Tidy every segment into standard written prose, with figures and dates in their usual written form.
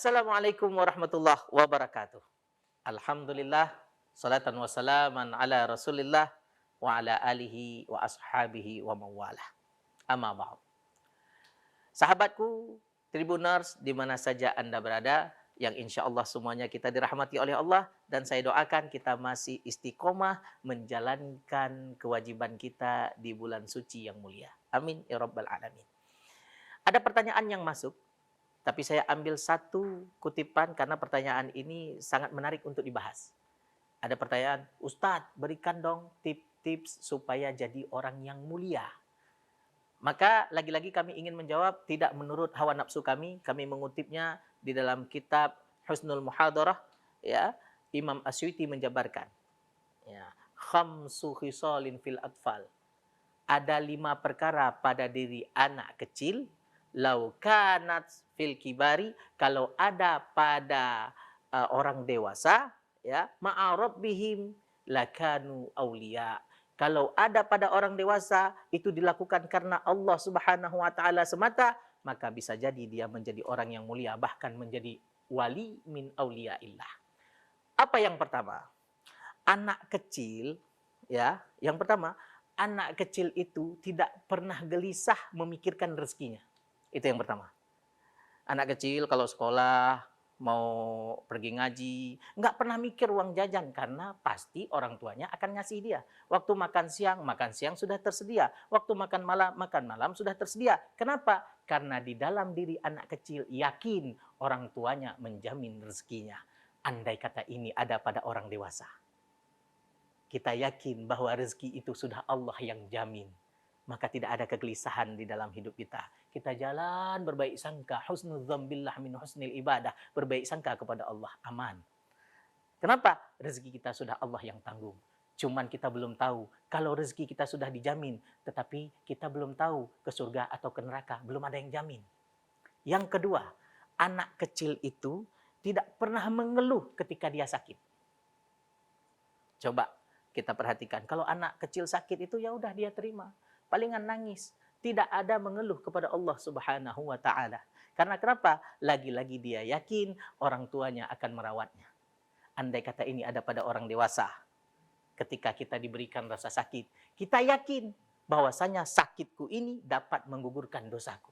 Assalamualaikum warahmatullahi wabarakatuh. Alhamdulillah, salatan wassalaman ala Rasulillah wa ala alihi wa ashabihi wa mawalah. Amma ba'd. Sahabatku, Tribuners di mana saja Anda berada, yang insya Allah semuanya kita dirahmati oleh Allah, dan saya doakan kita masih istiqomah menjalankan kewajiban kita di bulan suci yang mulia. Amin ya rabbal alamin. Ada pertanyaan yang masuk, tapi saya ambil satu kutipan karena pertanyaan ini sangat menarik untuk dibahas. Ada pertanyaan, Ustadz berikan dong tips-tips supaya jadi orang yang mulia. Maka lagi-lagi kami ingin menjawab tidak menurut hawa nafsu kami mengutipnya di dalam kitab Husnul Muhadarah, ya, Imam Asyuti menjabarkan. Ya, khamsu khisalin fil atfal. Ada 5 perkara pada diri anak kecil, lau kanat fil kibari, kalau ada pada orang dewasa, ya, ma'a rabbihim lakanu auliya. Kalau ada pada orang dewasa itu dilakukan karena Allah Subhanahu wa taala semata, maka bisa jadi dia menjadi orang yang mulia, bahkan menjadi wali min auliyaillah. Apa yang pertama? Anak kecil, ya, yang pertama, anak kecil itu tidak pernah gelisah memikirkan rezekinya. Itu yang pertama. Anak kecil kalau sekolah, mau pergi ngaji, nggak pernah mikir uang jajan karena pasti orang tuanya akan ngasih dia. Waktu makan siang sudah tersedia. Waktu makan malam sudah tersedia. Kenapa? Karena di dalam diri anak kecil yakin orang tuanya menjamin rezekinya. Andai kata ini ada pada orang dewasa, kita yakin bahwa rezeki itu sudah Allah yang jamin, maka tidak ada kegelisahan di dalam hidup kita. Kita jalan berbaik sangka, husnudzan billah min husnil ibadah, berbaik sangka kepada Allah, aman. Kenapa? Rezeki kita sudah Allah yang tanggung. Cuman kita belum tahu kalau rezeki kita sudah dijamin, tetapi kita belum tahu ke surga atau ke neraka, belum ada yang jamin. Yang kedua, anak kecil itu tidak pernah mengeluh ketika dia sakit. Coba kita perhatikan, kalau anak kecil sakit itu ya udah dia terima, palingan nangis, tidak ada mengeluh kepada Allah Subhanahu wa taala. Karena kenapa? Lagi-lagi dia yakin orang tuanya akan merawatnya. Andai kata ini ada pada orang dewasa, ketika kita diberikan rasa sakit, kita yakin bahwasanya sakitku ini dapat menggugurkan dosaku.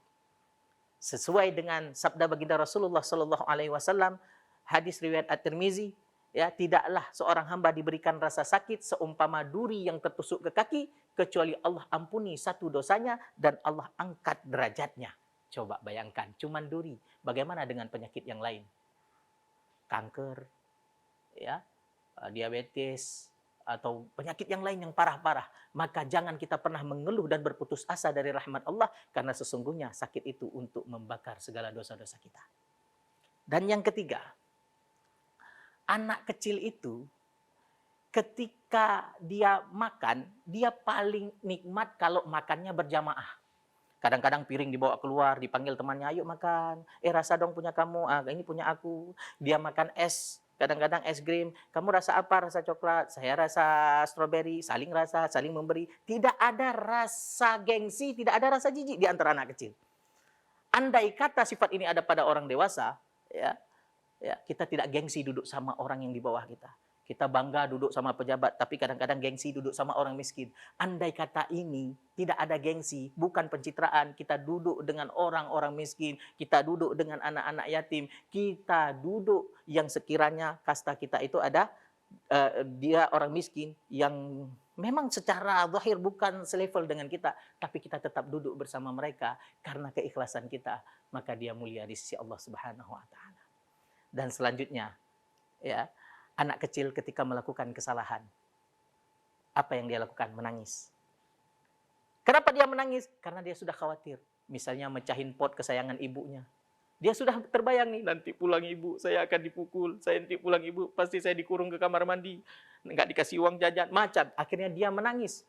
Sesuai dengan sabda baginda Rasulullah sallallahu alaihi wasallam, hadis riwayat At-Tirmizi, ya, tidaklah seorang hamba diberikan rasa sakit seumpama duri yang tertusuk ke kaki, kecuali Allah ampuni satu dosanya dan Allah angkat derajatnya. Coba bayangkan, cuman duri. Bagaimana dengan penyakit yang lain? Kanker, ya, diabetes, atau penyakit yang lain yang parah-parah. Maka jangan kita pernah mengeluh dan berputus asa dari rahmat Allah, karena sesungguhnya sakit itu untuk membakar segala dosa-dosa kita. Dan yang ketiga, anak kecil itu ketika dia makan, dia paling nikmat kalau makannya berjamaah. Kadang-kadang piring dibawa keluar, dipanggil temannya, ayo makan. Rasa dong punya kamu, ini punya aku. Dia makan es, kadang-kadang es krim. Kamu rasa apa? Rasa coklat. Saya rasa stroberi. Saling rasa, saling memberi. Tidak ada rasa gengsi, tidak ada rasa jijik di antara anak kecil. Andai kata sifat ini ada pada orang dewasa, ya, kita tidak gengsi duduk sama orang yang di bawah kita. Kita bangga duduk sama pejabat, tapi kadang-kadang gengsi duduk sama orang miskin. Andai kata ini tidak ada gengsi, bukan pencitraan, kita duduk dengan orang-orang miskin, kita duduk dengan anak-anak yatim, kita duduk yang sekiranya kasta kita itu ada, dia orang miskin yang memang secara zahir bukan selevel dengan kita, tapi kita tetap duduk bersama mereka karena keikhlasan kita, maka dia mulia di sisi Allah Subhanahu wa taala. Dan selanjutnya, ya, anak kecil ketika melakukan kesalahan, apa yang dia lakukan? Menangis. Kenapa dia menangis? Karena dia sudah khawatir. Misalnya mecahin pot kesayangan ibunya. Dia sudah terbayang nih, nanti pulang ibu, saya akan dipukul. Nanti pulang ibu, pasti saya dikurung ke kamar mandi. Nggak dikasih uang jajan, macam. Akhirnya dia menangis.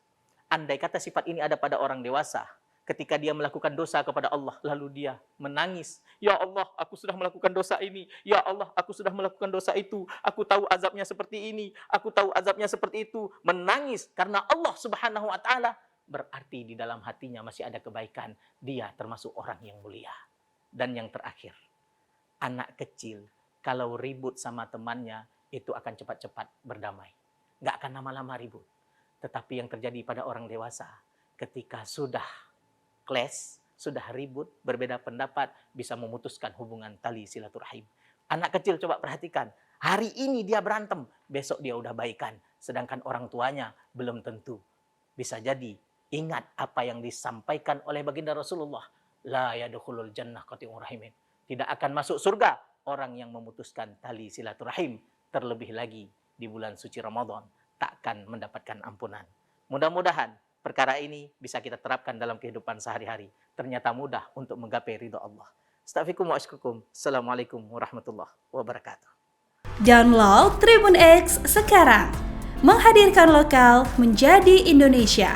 Andai kata sifat ini ada pada orang dewasa, ketika dia melakukan dosa kepada Allah, lalu dia menangis. Ya Allah, aku sudah melakukan dosa ini. Ya Allah, aku sudah melakukan dosa itu. Aku tahu azabnya seperti ini. Aku tahu azabnya seperti itu. Menangis karena Allah Subhanahu wa taala. Berarti di dalam hatinya masih ada kebaikan. Dia termasuk orang yang mulia. Dan yang terakhir, Anak kecil kalau ribut sama temannya itu akan cepat-cepat berdamai. Nggak akan lama-lama ribut. Tetapi yang terjadi pada orang dewasa ketika sudah clash, sudah ribut, berbeda pendapat, bisa memutuskan hubungan tali silaturahim. Anak kecil coba perhatikan, hari ini dia berantem, besok dia udah baikan. Sedangkan orang tuanya belum tentu. Bisa jadi, ingat apa yang disampaikan oleh baginda Rasulullah. La yadkhulul jannah qati'ur rahimin. Tidak akan masuk surga orang yang memutuskan tali silaturahim. Terlebih lagi di bulan suci Ramadan, takkan mendapatkan ampunan. Mudah-mudahan perkara ini bisa kita terapkan dalam kehidupan sehari-hari. Ternyata mudah untuk menggapai ridha Allah. Astaghfirukum wa asykurukum. Assalamualaikum warahmatullahi wabarakatuh. Download Tribun X sekarang. Menghadirkan lokal menjadi Indonesia.